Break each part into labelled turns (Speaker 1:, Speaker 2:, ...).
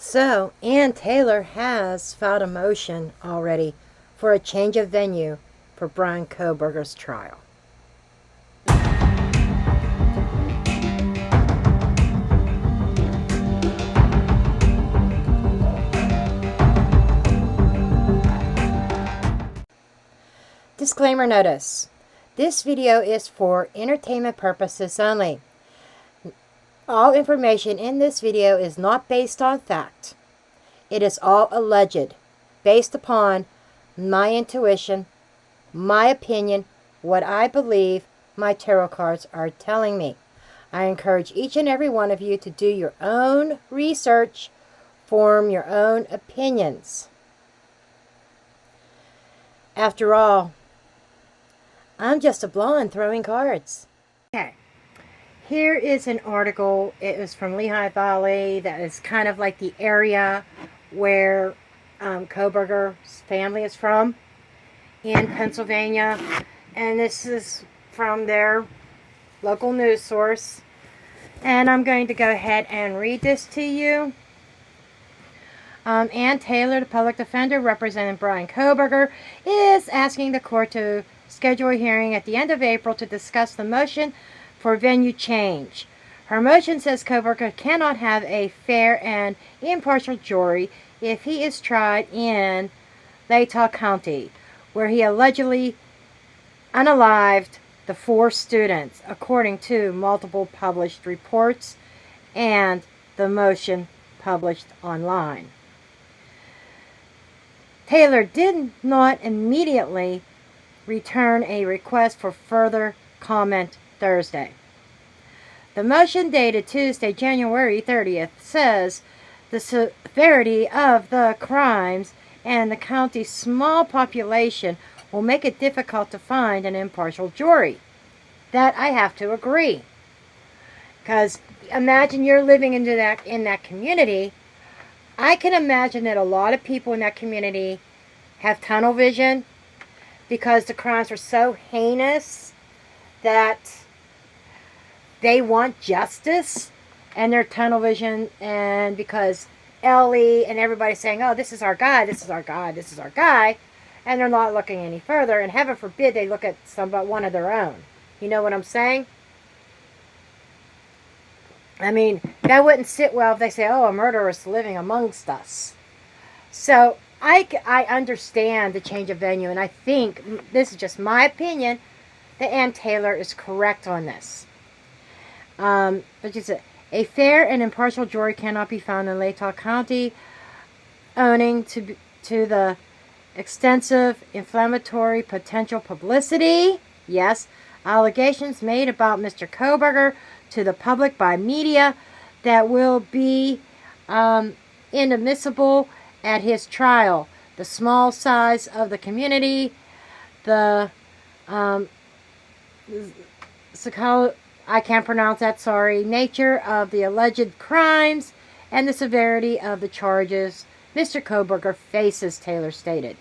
Speaker 1: So, Ann Taylor has filed a motion already for a change of venue for Bryan Kohberger's trial. Disclaimer notice. This video is for entertainment purposes only. All information in this video is not based on fact. It is all alleged, based upon my intuition, my opinion, what I believe my tarot cards are telling me. I encourage each and every one of you to do your own research, form your own opinions. After all, I'm just a blonde throwing cards. Okay. Here is an article. It was from Lehigh Valley. That is kind of like the area where Kohberger's family is from in Pennsylvania. And this is from their local news source. And I'm going to go ahead and read this to you. Ann Taylor, the public defender representing Bryan Kohberger, is asking the court to schedule a hearing at the end of April to discuss the motion for venue change. Her motion says Kohberger cannot have a fair and impartial jury if he is tried in LENORMAND County, where he allegedly unalived the 4 students, according to multiple published reports and the motion published online. Taylor did not immediately return a request for further comment Thursday. The motion dated Tuesday, January 30th, says the severity of the crimes and the county's small population will make it difficult to find an impartial jury. That I have to agree. Because imagine you're living in that community. I can imagine that a lot of people in that community have tunnel vision because the crimes are so heinous that they want justice, and their tunnel vision, and because Ellie and everybody's saying, oh, this is our guy, this is our guy, this is our guy, and they're not looking any further, and heaven forbid they look at one of their own. You know what I'm saying? I mean, that wouldn't sit well if they say, oh, a murderer is living amongst us. So I understand the change of venue, and I think, this is just my opinion, that Ann Taylor is correct on this. But she said, a fair and impartial jury cannot be found in LENORMAND County owing to the extensive inflammatory potential publicity, yes, allegations made about Mr. Kohberger to the public by media that will be inadmissible at his trial. The small size of the community, the I can't pronounce that, sorry, nature of the alleged crimes, and the severity of the charges Mr. Kohberger faces, Taylor stated.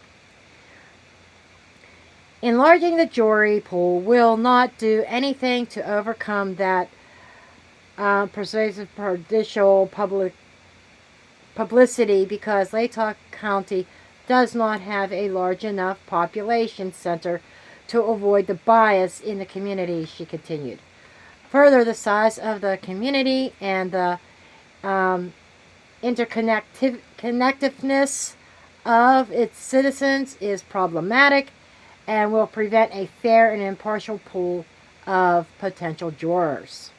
Speaker 1: Enlarging the jury pool will not do anything to overcome that pervasive prejudicial publicity because LENORMAND County does not have a large enough population center to avoid the bias in the community, she continued. Further, the size of the community and the interconnectedness of its citizens is problematic and will prevent a fair and impartial pool of potential jurors.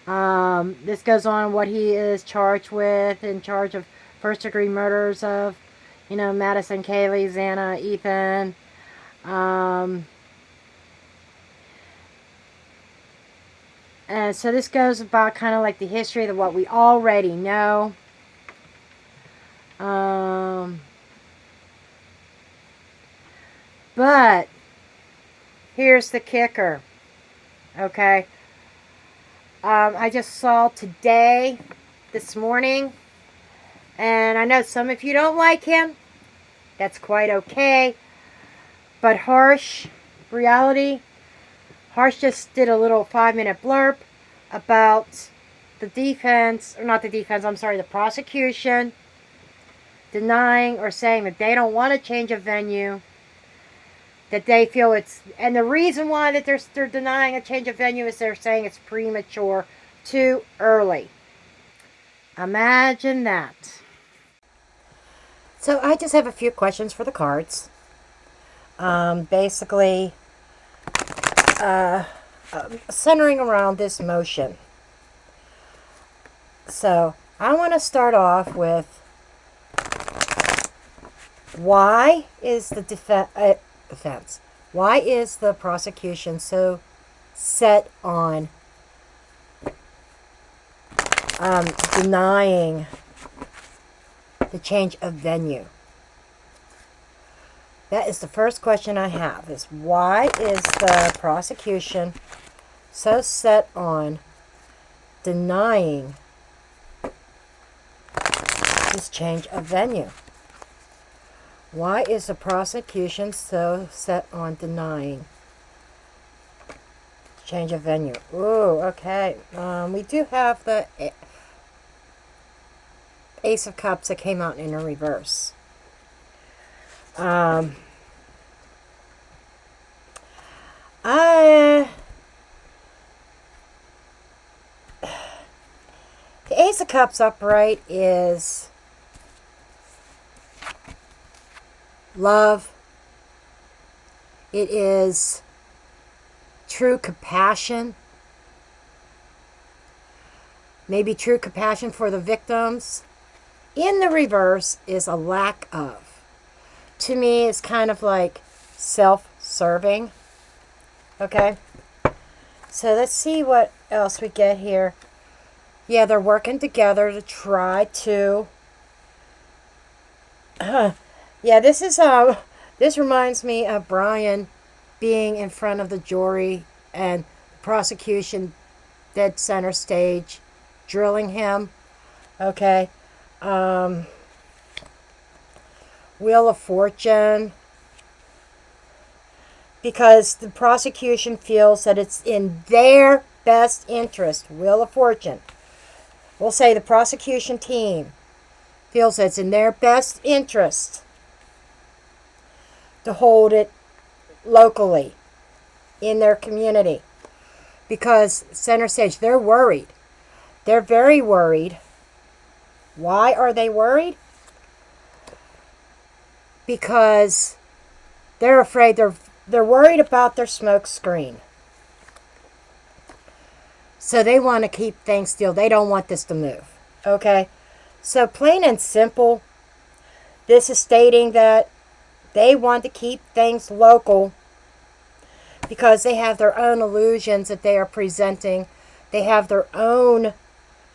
Speaker 1: This goes on what he is charged with, in charge of first-degree murders of, Madison, Kaylee, Xana, Ethan. And so this goes about kind of like the history of what we already know. But here's the kicker. Okay. I just saw today, this morning, and I know some of you don't like him. That's quite okay. But Harsh just did a little 5-minute blurb about the defense, or not the defense, I'm sorry, the prosecution denying or saying that they don't want to change a venue, that they feel it's, and the reason why that they're denying a change of venue is they're saying it's premature, too early. Imagine that. So I just have a few questions for the cards. Basically, centering around this motion. So I want to start off with, why is the defense? Why is the prosecution so set on denying the change of venue? That is the first question I have, is why is the prosecution so set on denying this change of venue? Why is the prosecution so set on denying change of venue? Ooh, okay. We do have the Ace of Cups that came out in a reverse. The Ace of Cups upright is love. It is true compassion. Maybe true compassion for the victims. In the reverse is a lack of. To me, it's kind of like self-serving. Okay? So let's see what else we get here. Yeah, they're working together to try to... yeah, this is this reminds me of Brian being in front of the jury and the prosecution dead center stage, drilling him. Okay. Wheel of Fortune. Because the prosecution feels that it's in their best interest. Wheel of Fortune. We'll say the prosecution team feels that it's in their best interest to hold it locally in their community. Because center stage, they're worried. They're very worried. Why are they worried? Because they're afraid, they're worried about their smoke screen. So they want to keep things still. They don't want this to move. Okay? So plain and simple, this is stating that they want to keep things local because they have their own illusions that they are presenting. They have their own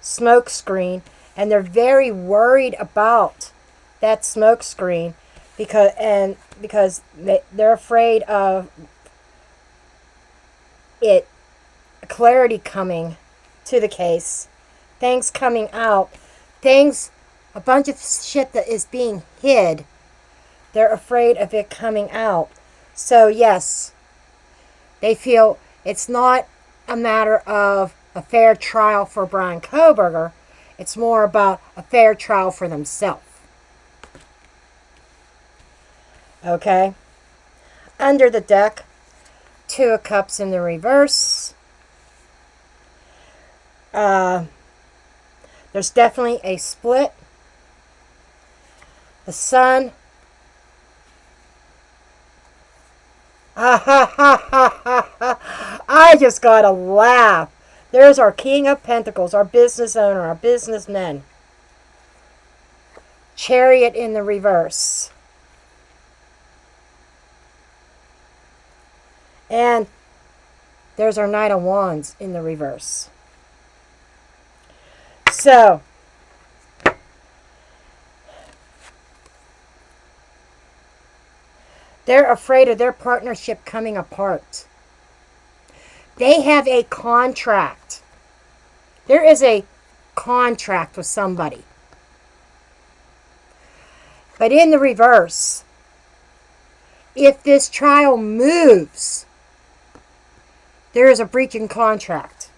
Speaker 1: smoke screen, and they're very worried about that smoke screen because they're afraid of it, clarity coming to the case, things coming out, a bunch of shit that is being hid. They're afraid of it coming out. So yes, they feel it's not a matter of a fair trial for Brian Kohberger. It's more about a fair trial for themselves. Okay? Under the deck, Two of Cups in the reverse. There's definitely a split. The Sun. I just gotta laugh. There's our King of Pentacles, our business owner, our businessmen. Chariot in the reverse. And there's our Knight of Wands in the reverse. So, they're afraid of their partnership coming apart. They have a contract. There is a contract with somebody. But in the reverse, if this trial moves, there is a breach in contract.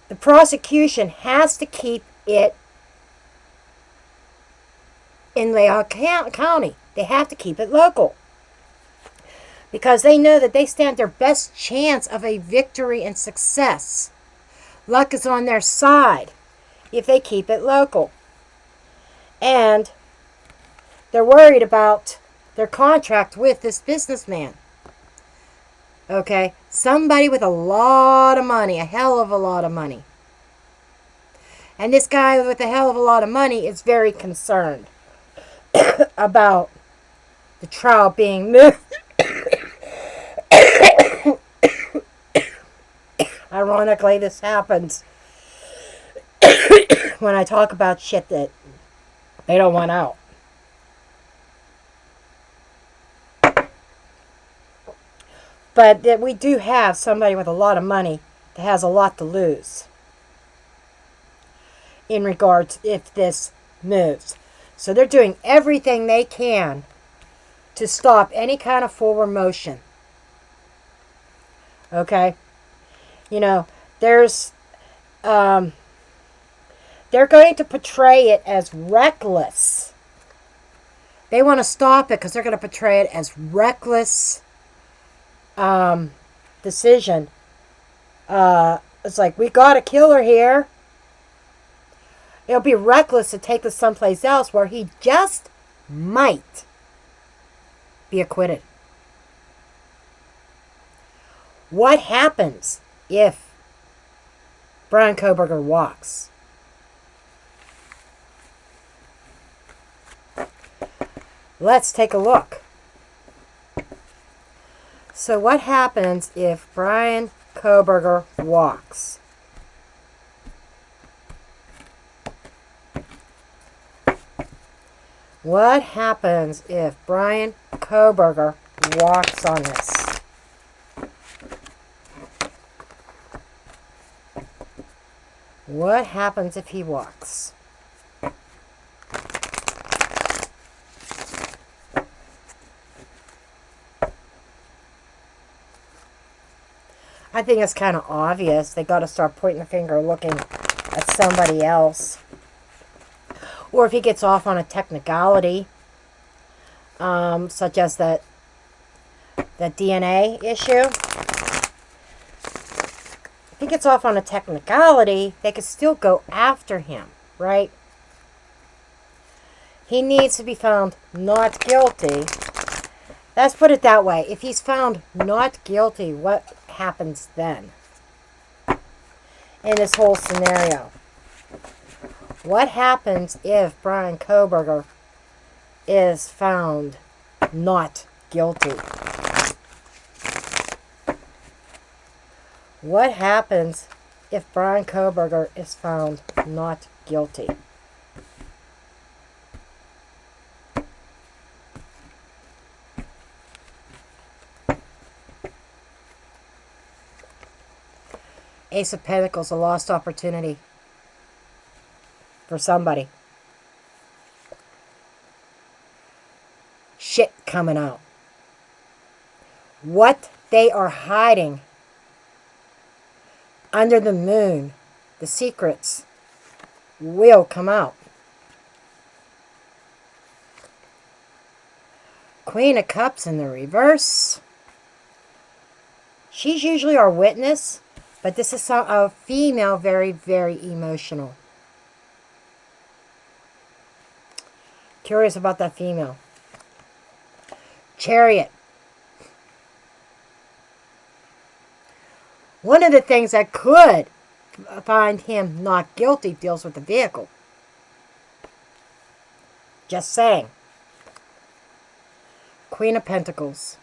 Speaker 1: The prosecution has to keep it in LENORMAND County. They have to keep it local. Because they know that they stand their best chance of a victory and success. Luck is on their side if they keep it local. And they're worried about their contract with this businessman. Okay? Somebody with a lot of money, a hell of a lot of money. And this guy with a hell of a lot of money is very concerned about the trial being moved. Ironically, this happens when I talk about shit that they don't want out. But that we do have somebody with a lot of money that has a lot to lose in regards if this moves. So they're doing everything they can to stop any kind of forward motion. Okay? You know, there's they're going to portray it as reckless. They want to stop it because they're going to portray it as reckless decision. It's like, we got a killer here. It'll be reckless to take this someplace else where he just might be acquitted. What happens if Bryan Kohberger walks? Let's take a look. So what happens if Bryan Kohberger walks? What happens if Bryan Kohberger walks on this? What happens if he walks? I think it's kind of obvious. They got to start pointing the finger looking at somebody else. Or if he gets off on a technicality, such as that DNA issue. If he gets off on a technicality, they could still go after him, right? He needs to be found not guilty. Let's put it that way. If he's found not guilty, what happens then in this whole scenario? What happens if Bryan Kohberger is found not guilty? What happens if Bryan Kohberger is found not guilty? Ace of Pentacles, a lost opportunity for somebody. Shit coming out. What they are hiding under the moon, the secrets, will come out. Queen of Cups in the reverse. She's usually our witness, but this is a female, very, very emotional. Curious about that female. Chariot. One of the things that could find him not guilty deals with the vehicle. Just saying. Queen of Pentacles.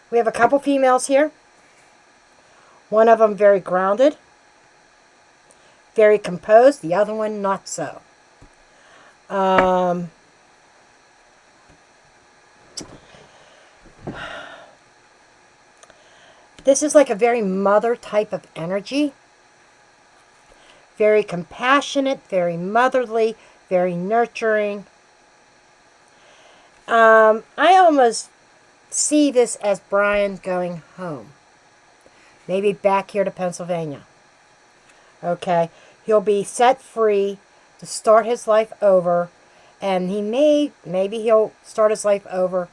Speaker 1: We have a couple females here. One of them very grounded. Very composed. The other one not so. This is like a very mother type of energy. Very compassionate, very motherly, very nurturing. I almost see this as Bryan going home. maybe back here to Pennsylvania. Okay, he'll be set free to start his life over, and maybe he'll start his life over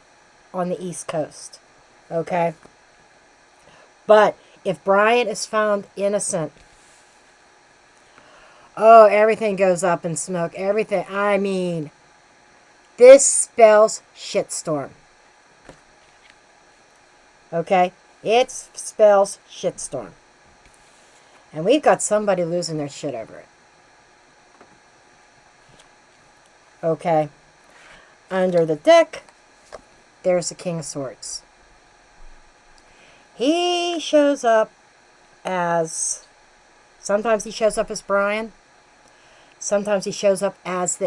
Speaker 1: on the East Coast. Okay, but if Brian is found innocent, oh, everything goes up in smoke. Everything. I mean, this spells shitstorm. Okay, it spells shitstorm. And we've got somebody losing their shit over it. Okay. Under the deck, there's the King of Swords. He shows up as... Sometimes he shows up as Brian. Sometimes he shows up as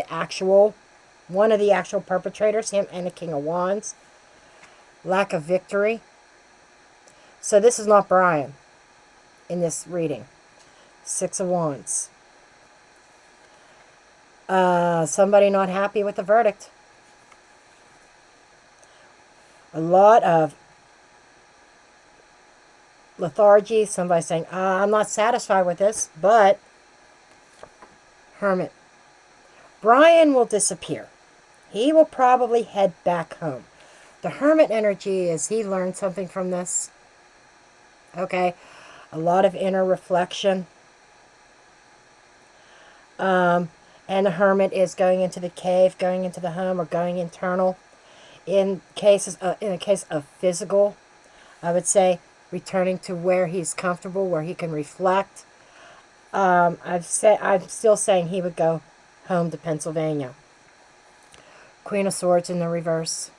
Speaker 1: one of the actual perpetrators, him and the King of Wands. Lack of victory. So this is not Brian in this reading. Six of Wands. Somebody not happy with the verdict. A lot of lethargy. Somebody saying, I'm not satisfied with this, but Hermit. Brian will disappear. He will probably head back home. The Hermit energy is he learned something from this. Okay. A lot of inner reflection. And the Hermit is going into the cave, going into the home, or going internal. In a case of physical, I would say returning to where he's comfortable, where he can reflect. I'm still saying he would go home to Pennsylvania. Queen of Swords in the reverse.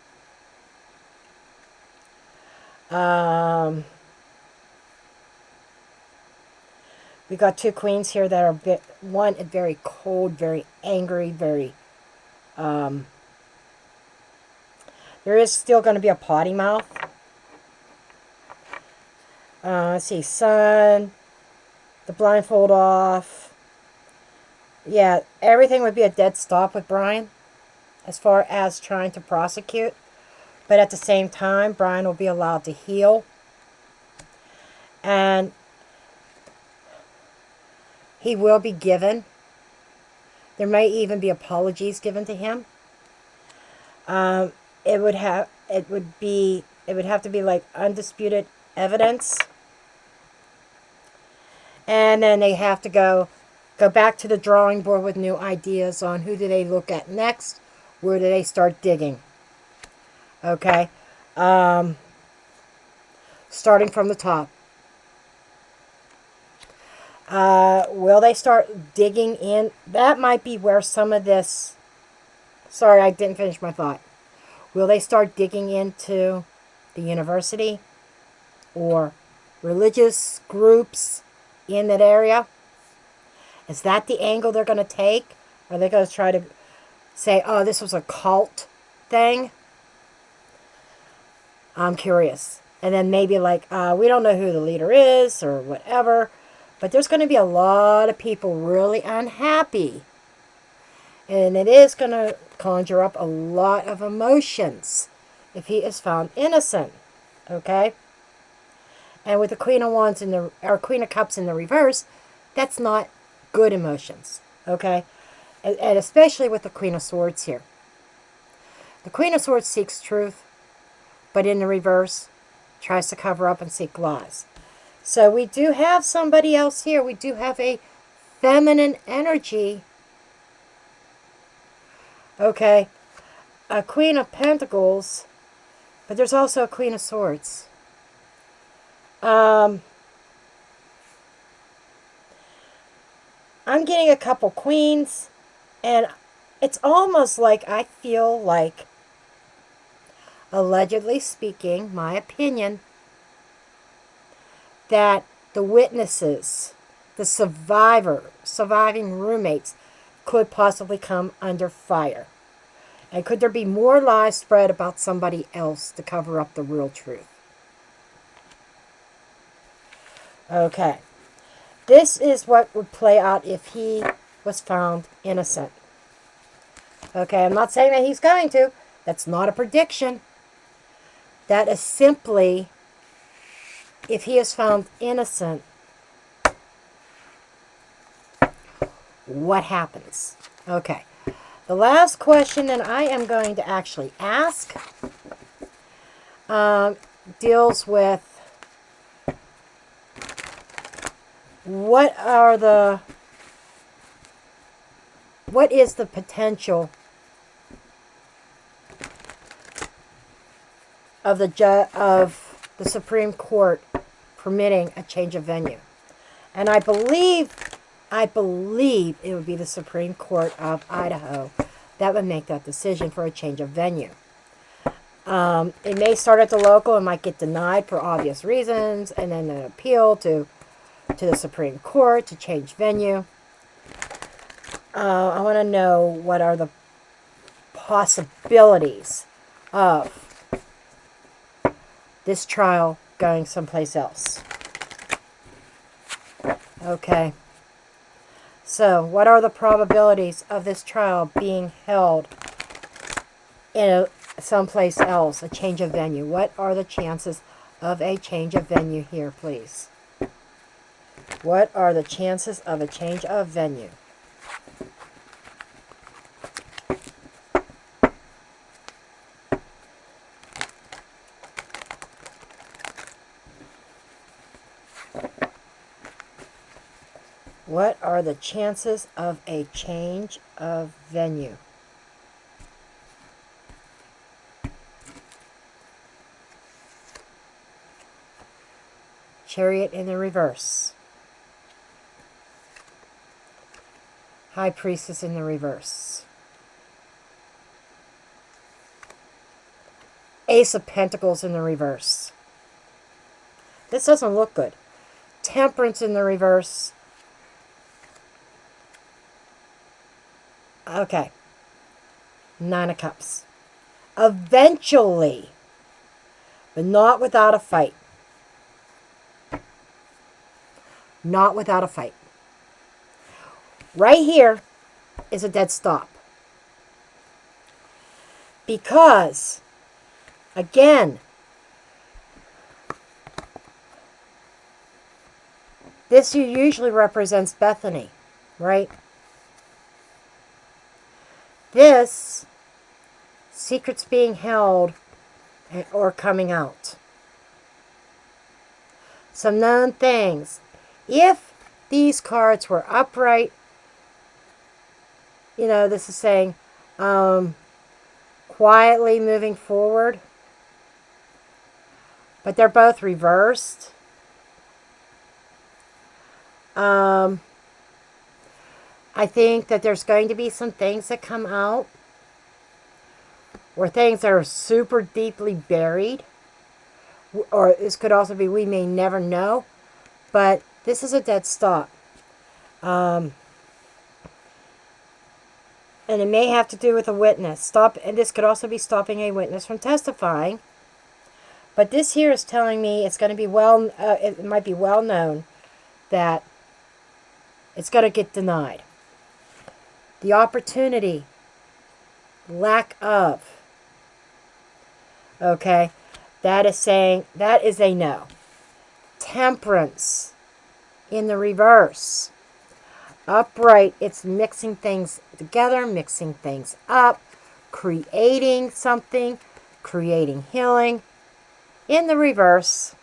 Speaker 1: We got two queens here that are one very cold, very angry, very there is still going to be a potty mouth. Let's see, Sun, the blindfold off. Yeah, everything would be a dead stop with Brian as far as trying to prosecute. But at the same time, Brian will be allowed to heal. And he will be given. There may even be apologies given to him. It would have to be like undisputed evidence. And then they have to go back to the drawing board with new ideas on who do they look at next, where do they start digging. Okay. Starting from the top. Will they start digging in? That might be where some of this... Sorry, I didn't finish my thought. Will they start digging into the university or religious groups in that area? Is that the angle they're going to take? Are they going to try to say, oh, this was a cult thing? I'm curious. And then maybe like, we don't know who the leader is or whatever. But there's going to be a lot of people really unhappy. And it is going to conjure up a lot of emotions if he is found innocent. Okay? And with the Queen of Wands or Queen of Cups in the reverse, that's not good emotions. Okay? And especially with the Queen of Swords here. The Queen of Swords seeks truth, but in the reverse, tries to cover up and seek lies. So we do have somebody else here. We do have a feminine energy. Okay. A Queen of Pentacles. But there's also a Queen of Swords. I'm getting a couple queens. And it's almost like I feel like, allegedly speaking, my opinion, that the witnesses, the surviving roommates, could possibly come under fire. And could there be more lies spread about somebody else to cover up the real truth? Okay. This is what would play out if he was found innocent. Okay, I'm not saying that he's going to. That's not a prediction. That is simply if he is found innocent, what happens? Okay. The last question that I am going to actually ask deals with what is the potential of the Supreme Court permitting a change of venue. And I believe it would be the Supreme Court of Idaho that would make that decision for a change of venue. It may start at the local and might get denied for obvious reasons, and then an appeal to the Supreme Court to change venue. I want to know what are the possibilities of this trial going someplace else. Okay. So, what are the probabilities of this trial being held in someplace else, a change of venue? What are the chances of a change of venue here, please? What are the chances of a change of venue? What are the chances of a change of venue? Chariot in the reverse. High Priestess in the reverse. Ace of Pentacles in the reverse. This doesn't look good. Temperance in the reverse. Okay. Nine of Cups. Eventually, but not without a fight. Not without a fight. Right here is a dead stop. Because, again, this usually represents Bethany, right? This, secrets being held or coming out. Some known things. If these cards were upright, you know, this is saying quietly moving forward. But they're both reversed. I think that there's going to be some things that come out, or things that are super deeply buried, or this could also be we may never know, but this is a dead stop. And it may have to do with a witness. And this could also be stopping a witness from testifying. But this here is telling me it's going to be it might be well known that it's going to get denied. The opportunity, lack of. Okay, that is a no. Temperance in the reverse. Upright, it's mixing things together, mixing things up, creating something, creating healing. In the reverse,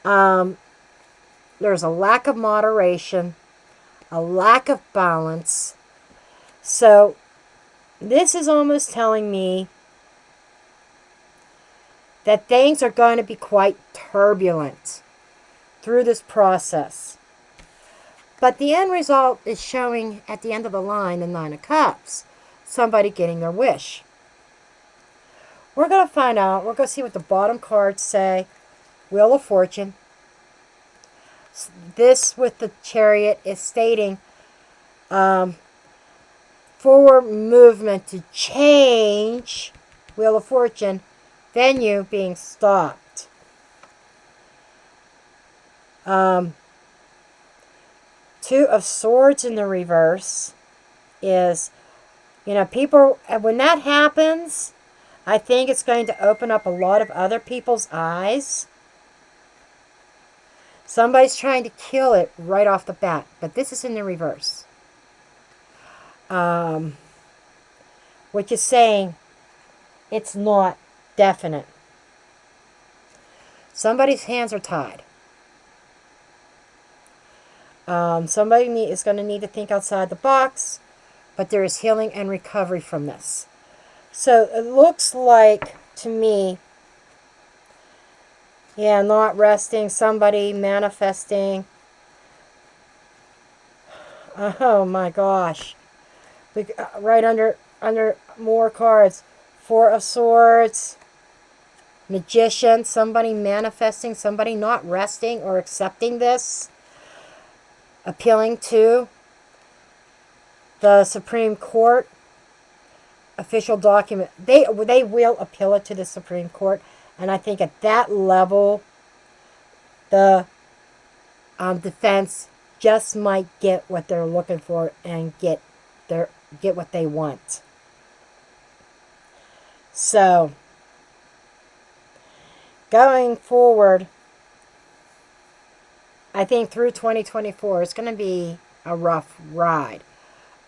Speaker 1: there's a lack of moderation, a lack of balance. So this is almost telling me that things are going to be quite turbulent through this process. But the end result is showing at the end of the line, the Nine of Cups, somebody getting their wish. We're going to find out. We're going to see what the bottom cards say. Wheel of Fortune. This with the Chariot is stating forward movement to change. Wheel of Fortune. Venue being stopped. Two of Swords in the reverse is, you know, people, when that happens, I think it's going to open up a lot of other people's eyes Somebody's trying to kill it right off the bat, but this is in the reverse. Which is saying it's not definite. Somebody's hands are tied. Somebody is going to need to think outside the box, but there is healing and recovery from this. So it looks like, to me, yeah, not resting, somebody manifesting. Oh my gosh. Right under more cards. Four of Swords. Magician, somebody manifesting, somebody not resting or accepting this. Appealing to the Supreme Court. Official document. They will appeal it to the Supreme Court. And I think at that level, the defense just might get what they're looking for and get what they want. So, going forward, I think through 2024, it's going to be a rough ride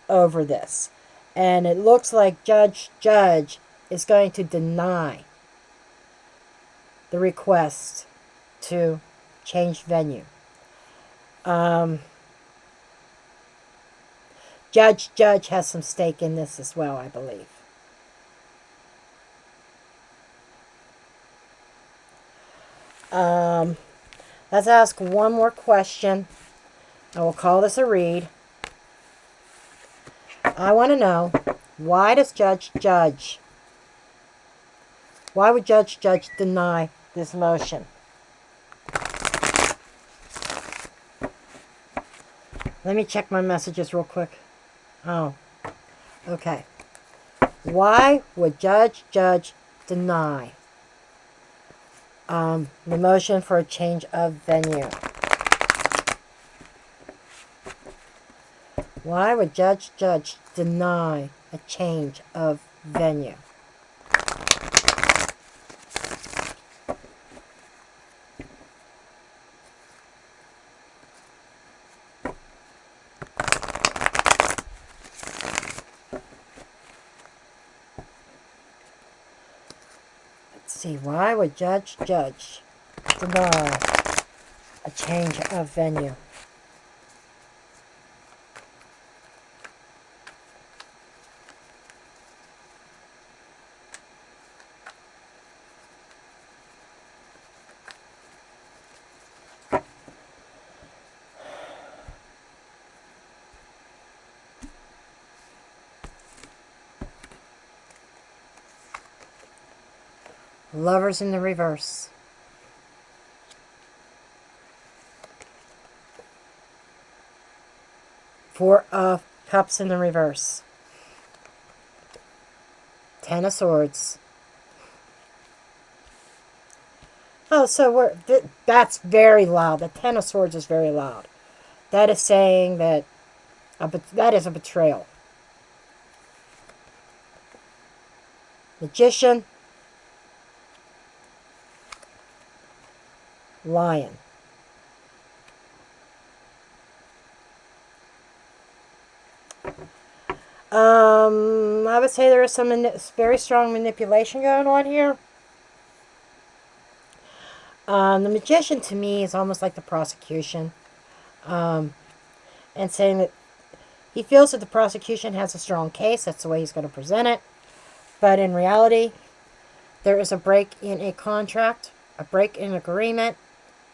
Speaker 1: over this. And it looks like Judge is going to deny the request to change venue. Judge has some stake in this as well, I believe. Let's ask one more question. I will call this a read. I want to know, why does why would Judge deny this motion? Let me check my messages real quick. Oh, okay. Why would Judge deny the motion for a change of venue? Why would Judge deny a change of venue? Let's see, why would Judge deny a change of venue? Lovers in the reverse. Four of Cups in the reverse. Ten of Swords. Oh, so that's very loud. The Ten of Swords is very loud. That is saying that that is a betrayal. Magician. Lion. I would say there is some very strong manipulation going on here. The Magician to me is almost like the prosecution. And saying that he feels that the prosecution has a strong case. That's the way he's going to present it. But in reality, there is a break in a contract, a break in agreement,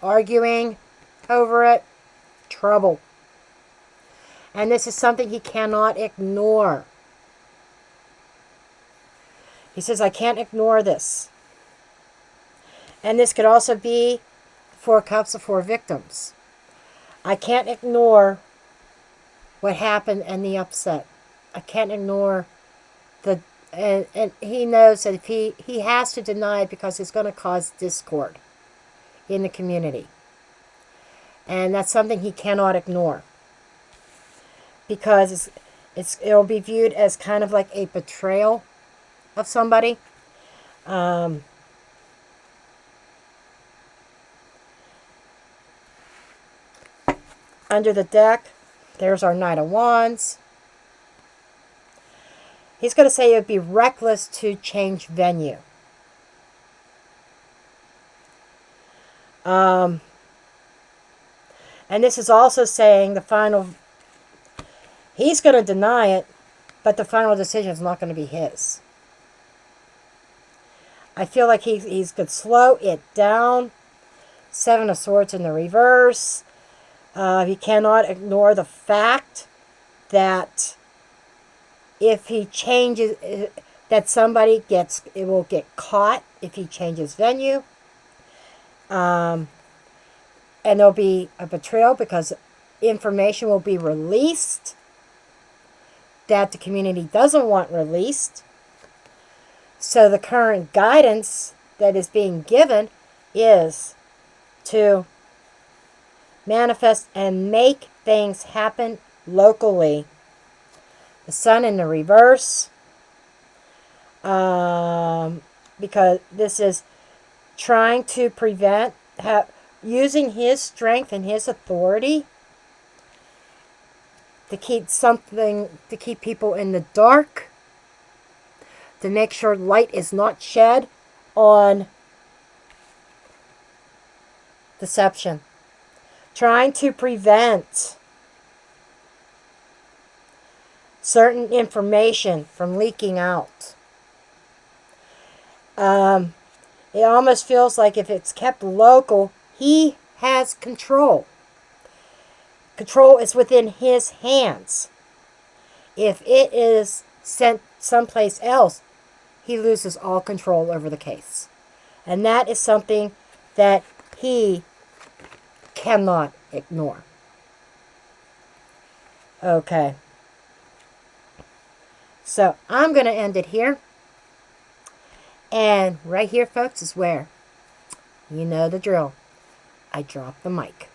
Speaker 1: arguing over it, trouble. And this is something he cannot ignore. He says, I can't ignore this. And this could also be Four Cups of Four Victims. I can't ignore what happened and the upset. I can't ignore the... And he knows that if he has to deny it because it's going to cause discord in the community. And that's something he cannot ignore. Because it'll be viewed as kind of like a betrayal of somebody. under the deck, there's our Knight of Wands. He's going to say it would be reckless to change venue. And this is also saying the final... He's going to deny it, but the final decision is not going to be his. I feel like he's going to slow it down. Seven of Swords in the reverse. He cannot ignore the fact that if he changes, that somebody will get caught if he changes venue. And there'll be a betrayal because information will be released that the community doesn't want released. So the current guidance that is being given is to manifest and make things happen locally. The Sun in the reverse. Because this is trying to prevent, using his strength and his authority to keep people in the dark, to make sure light is not shed on deception. Trying to prevent certain information from leaking out. It almost feels like if it's kept local, he has control. Control is within his hands. If it is sent someplace else, he loses all control over the case. And that is something that he cannot ignore. Okay. So I'm going to end it here. And right here, folks, is where, you know the drill, I drop the mic.